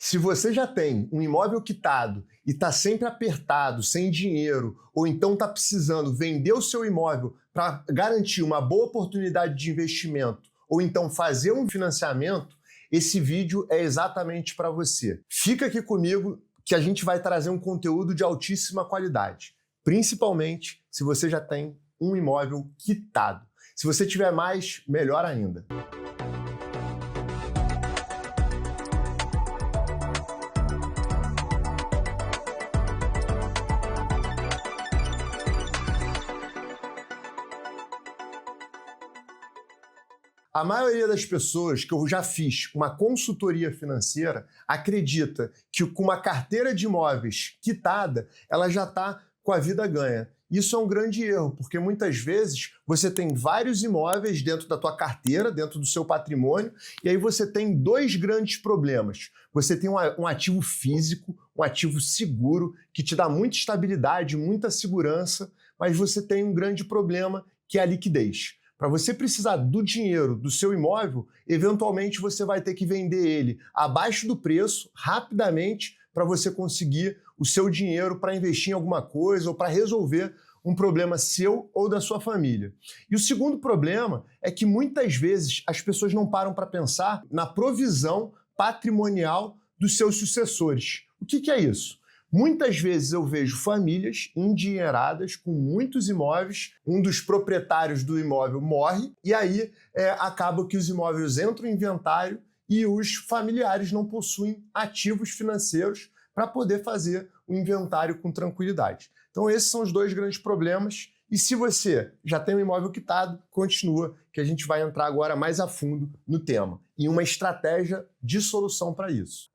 Se você já tem um imóvel quitado e está sempre apertado, sem dinheiro, ou então está precisando vender o seu imóvel para garantir uma boa oportunidade de investimento, ou então fazer um financiamento, esse vídeo é exatamente para você. Fica aqui comigo que a gente vai trazer um conteúdo de altíssima qualidade, principalmente se você já tem um imóvel quitado. Se você tiver mais, melhor ainda. A maioria das pessoas que eu já fiz uma consultoria financeira acredita que com uma carteira de imóveis quitada, ela já está com a vida ganha. Isso é um grande erro, porque muitas vezes você tem vários imóveis dentro da tua carteira, dentro do seu patrimônio, e aí você tem dois grandes problemas. Você tem um ativo físico, um ativo seguro, que te dá muita estabilidade, muita segurança, mas você tem um grande problema, que é a liquidez. Para você precisar do dinheiro do seu imóvel, eventualmente você vai ter que vender ele abaixo do preço, rapidamente, para você conseguir o seu dinheiro para investir em alguma coisa ou para resolver um problema seu ou da sua família. E o segundo problema é que muitas vezes as pessoas não param para pensar na provisão patrimonial dos seus sucessores. O que é isso? Muitas vezes eu vejo famílias endinheiradas com muitos imóveis, um dos proprietários do imóvel morre e aí acaba que os imóveis entram em inventário e os familiares não possuem ativos financeiros para poder fazer o inventário com tranquilidade. Então esses são os dois grandes problemas. E se você já tem um imóvel quitado, continua, que a gente vai entrar agora mais a fundo no tema e uma estratégia de solução para isso.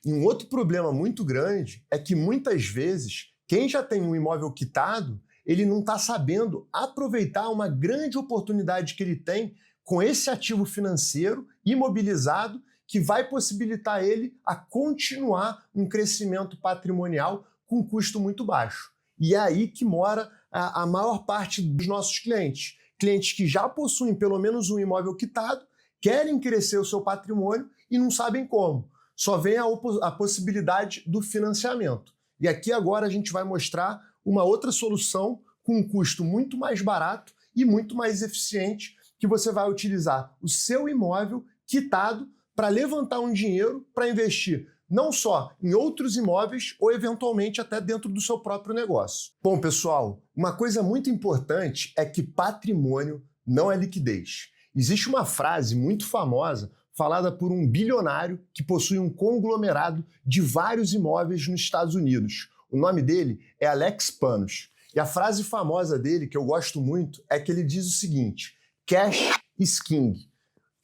E um outro problema muito grande é que muitas vezes quem já tem um imóvel quitado, ele não está sabendo aproveitar uma grande oportunidade que ele tem com esse ativo financeiro imobilizado que vai possibilitar ele a continuar um crescimento patrimonial com custo muito baixo. E é aí que mora a maior parte dos nossos clientes. Clientes que já possuem pelo menos um imóvel quitado, querem crescer o seu patrimônio e não sabem como. Só vem a possibilidade do financiamento. E aqui agora a gente vai mostrar uma outra solução com um custo muito mais barato e muito mais eficiente, que você vai utilizar o seu imóvel quitado para levantar um dinheiro para investir não só em outros imóveis ou eventualmente até dentro do seu próprio negócio. Bom, pessoal, uma coisa muito importante é que patrimônio não é liquidez. Existe uma frase muito famosa falada por um bilionário que possui um conglomerado de vários imóveis nos Estados Unidos. O nome dele é Alex Panos. E a frase famosa dele, que eu gosto muito, é que ele diz o seguinte: cash is king,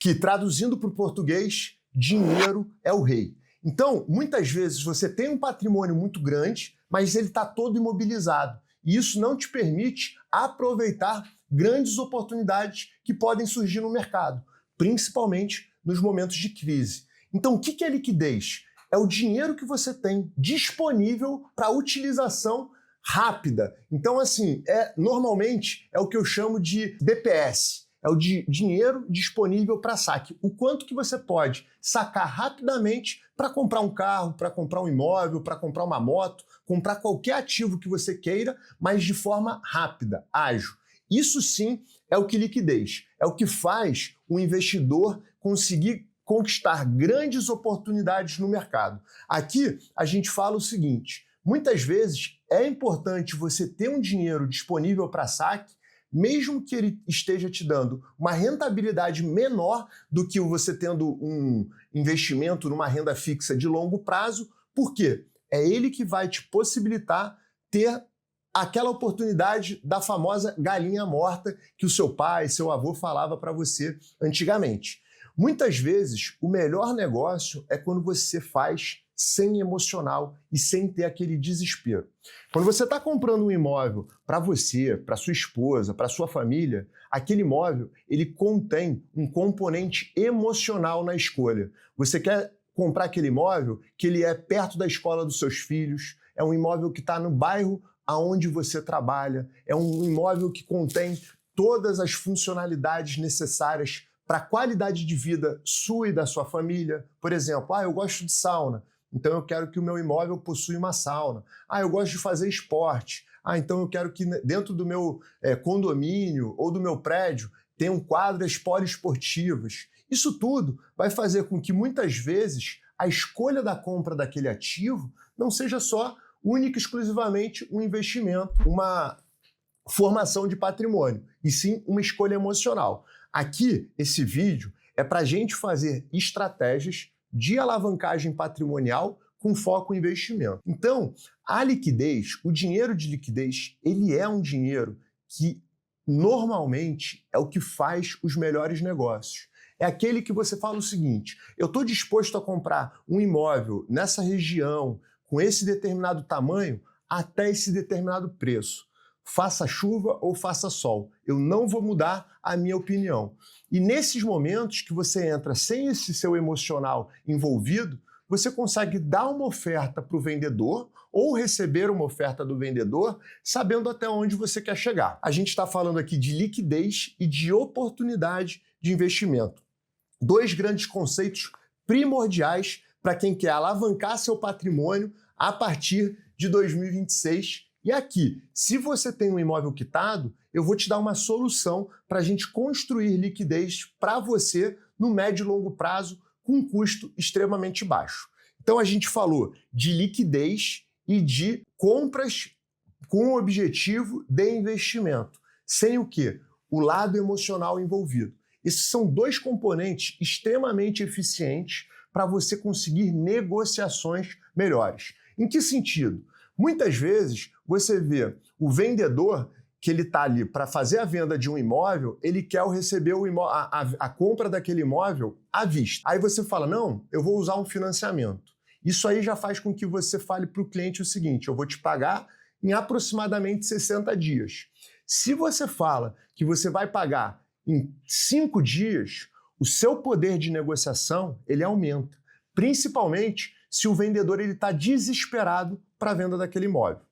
que traduzindo para o português, dinheiro é o rei. Então, muitas vezes você tem um patrimônio muito grande, mas ele está todo imobilizado. E isso não te permite aproveitar grandes oportunidades que podem surgir no mercado, principalmente nos momentos de crise. Então, o que é liquidez? É o dinheiro que você tem disponível para utilização rápida. Então, assim, normalmente é o que eu chamo de DPS. É o dinheiro disponível para saque. O quanto que você pode sacar rapidamente para comprar um carro, para comprar um imóvel, para comprar uma moto, comprar qualquer ativo que você queira, mas de forma rápida, ágil. Isso sim é o que liquidez. É o que faz o investidor conseguir conquistar grandes oportunidades no mercado. Aqui a gente fala o seguinte: muitas vezes é importante você ter um dinheiro disponível para saque, mesmo que ele esteja te dando uma rentabilidade menor do que você tendo um investimento numa renda fixa de longo prazo. Por quê? É ele que vai te possibilitar ter aquela oportunidade da famosa galinha morta que o seu pai, seu avô falava para você antigamente. Muitas vezes, o melhor negócio é quando você faz sem emocional e sem ter aquele desespero. Quando você está comprando um imóvel para você, para sua esposa, para sua família, aquele imóvel ele contém um componente emocional na escolha. Você quer comprar aquele imóvel que ele é perto da escola dos seus filhos, é um imóvel que está no bairro aonde você trabalha, é um imóvel que contém todas as funcionalidades necessárias para a qualidade de vida sua e da sua família. Por exemplo, eu gosto de sauna. então eu quero que o meu imóvel possua uma sauna. Ah, eu gosto de fazer esporte. Ah, então eu quero que dentro do meu condomínio ou do meu prédio tenham quadras poliesportivas. Isso tudo vai fazer com que muitas vezes a escolha da compra daquele ativo não seja só única e exclusivamente um investimento, uma formação de patrimônio, e sim uma escolha emocional. Aqui, esse vídeo é para a gente fazer estratégias de alavancagem patrimonial com foco em investimento. Então, a liquidez, o dinheiro de liquidez, ele é um dinheiro que normalmente é o que faz os melhores negócios. É aquele que você fala o seguinte: eu estou disposto a comprar um imóvel nessa região, com esse determinado tamanho, até esse determinado preço. Faça chuva ou faça sol, eu não vou mudar a minha opinião. E nesses momentos que você entra sem esse seu emocional envolvido, você consegue dar uma oferta para o vendedor ou receber uma oferta do vendedor, sabendo até onde você quer chegar. A gente está falando aqui de liquidez e de oportunidade de investimento. Dois grandes conceitos primordiais para quem quer alavancar seu patrimônio a partir de 2026. E aqui, se você tem um imóvel quitado, eu vou te dar uma solução para a gente construir liquidez para você no médio e longo prazo com um custo extremamente baixo. Então a gente falou de liquidez e de compras com o objetivo de investimento, sem o quê? O lado emocional envolvido. Esses são dois componentes extremamente eficientes para você conseguir negociações melhores. Em que sentido? Muitas vezes você vê o vendedor que ele está ali para fazer a venda de um imóvel, ele quer receber a compra daquele imóvel à vista. Aí você fala, não, eu vou usar um financiamento. Isso aí já faz com que você fale para o cliente o seguinte: eu vou te pagar em aproximadamente 60 dias. Se você fala que você vai pagar em 5 dias, o seu poder de negociação ele aumenta, principalmente se o vendedor está desesperado para a venda daquele imóvel.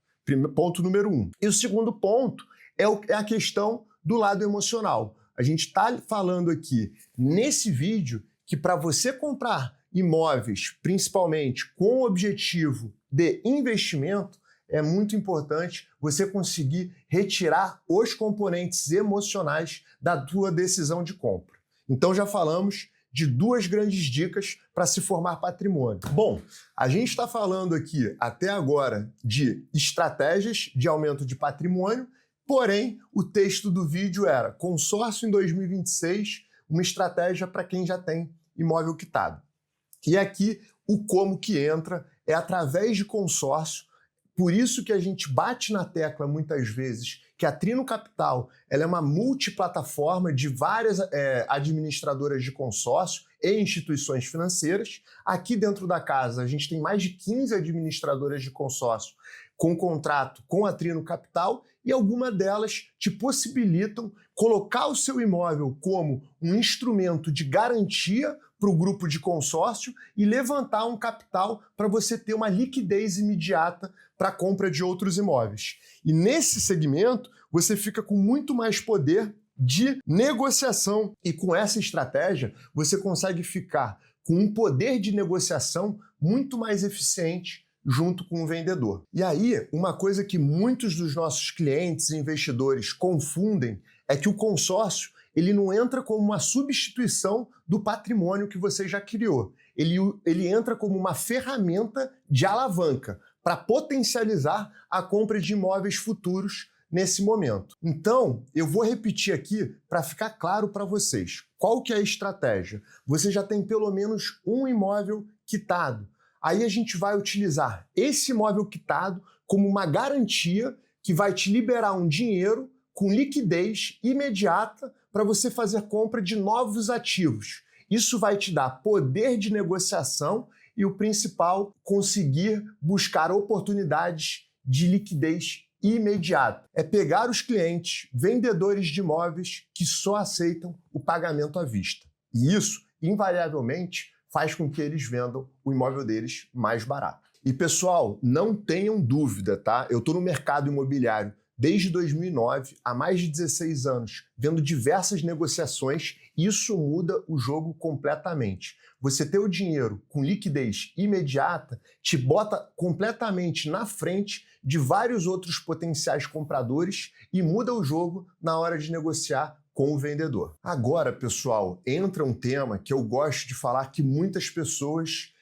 Ponto número 1. E o segundo ponto é a questão do lado emocional. A gente está falando aqui nesse vídeo que para você comprar imóveis, principalmente com o objetivo de investimento, é muito importante você conseguir retirar os componentes emocionais da tua decisão de compra. Então já falamos de duas grandes dicas para se formar patrimônio. Bom, a gente está falando aqui até agora de estratégias de aumento de patrimônio, porém o texto do vídeo era consórcio em 2026, uma estratégia para quem já tem imóvel quitado. E aqui o como que entra é através de consórcio. Por isso que a gente bate na tecla muitas vezes que a Trino Capital ela é uma multiplataforma de várias administradoras de consórcio e instituições financeiras. Aqui dentro da casa a gente tem mais de 15 administradoras de consórcio com contrato com a Trino Capital e algumas delas te possibilitam colocar o seu imóvel como um instrumento de garantia para o grupo de consórcio e levantar um capital para você ter uma liquidez imediata para a compra de outros imóveis. E nesse segmento, você fica com muito mais poder de negociação. E com essa estratégia, você consegue ficar com um poder de negociação muito mais eficiente junto com o vendedor. E aí, uma coisa que muitos dos nossos clientes e investidores confundem é que o consórcio ele não entra como uma substituição do patrimônio que você já criou. Ele entra como uma ferramenta de alavanca para potencializar a compra de imóveis futuros nesse momento. Então, eu vou repetir aqui para ficar claro para vocês. Qual que é a estratégia? Você já tem pelo menos um imóvel quitado. Aí a gente vai utilizar esse imóvel quitado como uma garantia que vai te liberar um dinheiro com liquidez imediata para você fazer compra de novos ativos. Isso vai te dar poder de negociação e o principal, conseguir buscar oportunidades de liquidez imediata. É pegar os clientes, vendedores de imóveis que só aceitam o pagamento à vista. E isso, invariavelmente, faz com que eles vendam o imóvel deles mais barato. E pessoal, não tenham dúvida, tá? Eu estou no mercado imobiliário desde 2009, há mais de 16 anos, vendo diversas negociações, isso muda o jogo completamente. Você ter o dinheiro com liquidez imediata te bota completamente na frente de vários outros potenciais compradores e muda o jogo na hora de negociar com o vendedor. Agora, pessoal, entra um tema que eu gosto de falar que muitas pessoas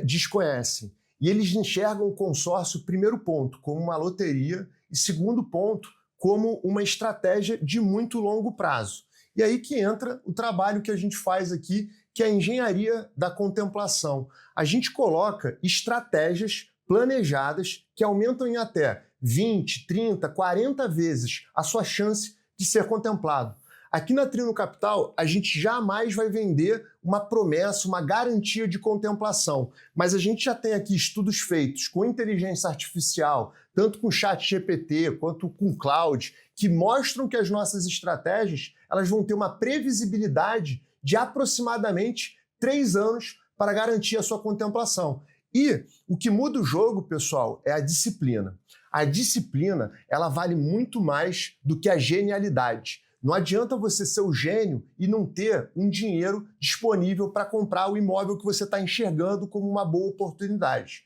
desconhecem. E eles enxergam o consórcio, primeiro ponto, como uma loteria e segundo ponto, como uma estratégia de muito longo prazo. E aí que entra o trabalho que a gente faz aqui, que é a engenharia da contemplação. A gente coloca estratégias planejadas que aumentam em até 20, 30, 40 vezes a sua chance de ser contemplado. Aqui na Trino Capital, a gente jamais vai vender uma promessa, uma garantia de contemplação, mas a gente já tem aqui estudos feitos com inteligência artificial, tanto com chat GPT quanto com cloud, que mostram que as nossas estratégias elas vão ter uma previsibilidade de aproximadamente 3 anos para garantir a sua contemplação. E o que muda o jogo, pessoal, é a disciplina. A disciplina ela vale muito mais do que a genialidade. Não adianta você ser o gênio e não ter um dinheiro disponível para comprar o imóvel que você está enxergando como uma boa oportunidade.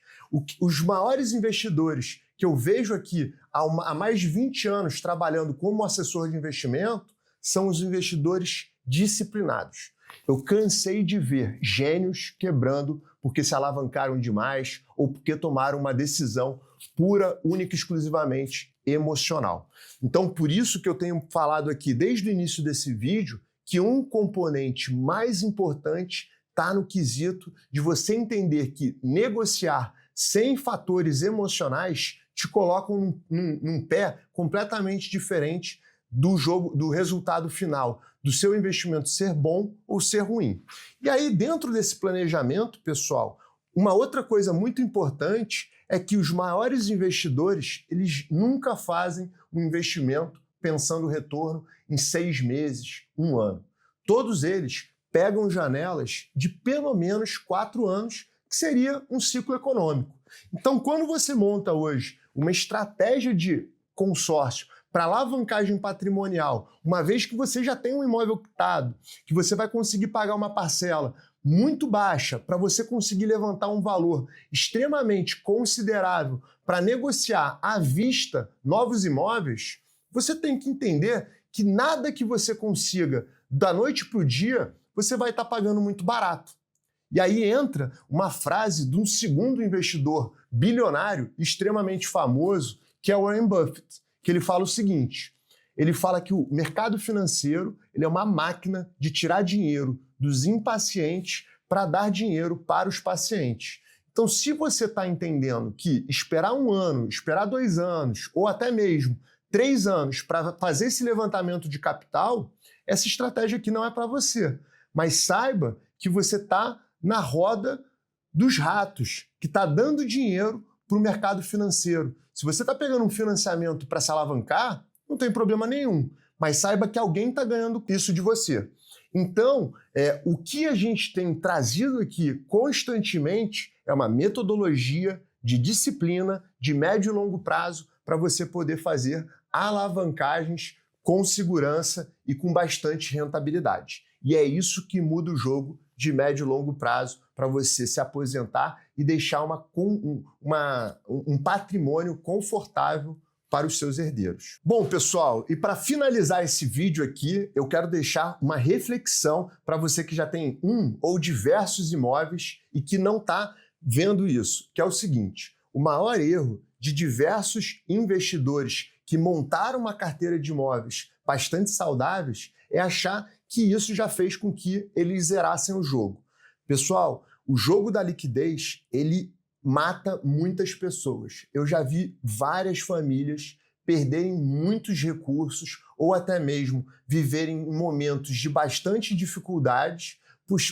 Os maiores investidores que eu vejo aqui há mais de 20 anos trabalhando como assessor de investimento são os investidores disciplinados. Eu cansei de ver gênios quebrando porque se alavancaram demais ou porque tomaram uma decisão pura, única e exclusivamente emocional. Então, por isso que eu tenho falado aqui desde o início desse vídeo que um componente mais importante está no quesito de você entender que negociar sem fatores emocionais te colocam num pé completamente diferente do jogo, do resultado final, do seu investimento ser bom ou ser ruim. E aí, dentro desse planejamento, pessoal, uma outra coisa muito importante é que os maiores investidores, eles nunca fazem um investimento pensando o retorno em 6 meses, 1 ano. Todos eles pegam janelas de pelo menos 4 anos, que seria um ciclo econômico. Então, quando você monta hoje uma estratégia de consórcio para alavancagem patrimonial, uma vez que você já tem um imóvel quitado, que você vai conseguir pagar uma parcela muito baixa para você conseguir levantar um valor extremamente considerável para negociar à vista novos imóveis, você tem que entender que nada que você consiga da noite para o dia, você vai estar pagando muito barato. E aí entra uma frase de um segundo investidor bilionário extremamente famoso, que é Warren Buffett, que ele fala o seguinte, ele fala que o mercado financeiro ele é uma máquina de tirar dinheiro dos impacientes para dar dinheiro para os pacientes. Então, se você está entendendo que esperar 1 ano, esperar 2 anos, ou até mesmo 3 anos para fazer esse levantamento de capital, essa estratégia aqui não é para você. Mas saiba que você está na roda dos ratos, que está dando dinheiro para o mercado financeiro. Se você está pegando um financiamento para se alavancar, não tem problema nenhum. Mas saiba que alguém está ganhando isso de você. Então, o que a gente tem trazido aqui constantemente é uma metodologia de disciplina de médio e longo prazo para você poder fazer alavancagens com segurança e com bastante rentabilidade. E é isso que muda o jogo de médio e longo prazo para você se aposentar e deixar um patrimônio confortável para os seus herdeiros. Bom, pessoal, e para finalizar esse vídeo aqui, eu quero deixar uma reflexão para você que já tem um ou diversos imóveis e que não está vendo isso, que é o seguinte, o maior erro de diversos investidores que montaram uma carteira de imóveis bastante saudáveis é achar que isso já fez com que eles zerassem o jogo. Pessoal, o jogo da liquidez, ele mata muitas pessoas. Eu já vi várias famílias perderem muitos recursos ou até mesmo viverem em momentos de bastante dificuldades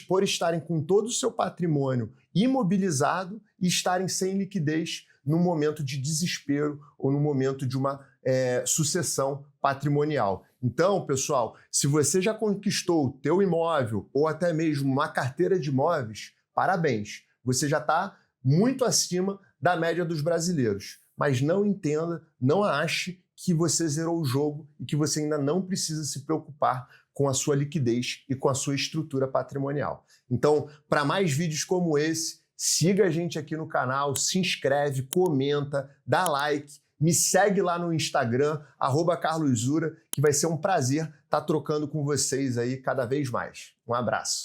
por estarem com todo o seu patrimônio imobilizado e estarem sem liquidez no momento de desespero ou no momento de uma sucessão patrimonial. Então, pessoal, se você já conquistou o teu imóvel ou até mesmo uma carteira de imóveis, parabéns, você já está muito acima da média dos brasileiros. Mas não entenda, não ache que você zerou o jogo e que você ainda não precisa se preocupar com a sua liquidez e com a sua estrutura patrimonial. Então, para mais vídeos como esse, siga a gente aqui no canal, se inscreve, comenta, dá like, me segue lá no Instagram, @carlosura, que vai ser um prazer estar trocando com vocês aí cada vez mais. Um abraço.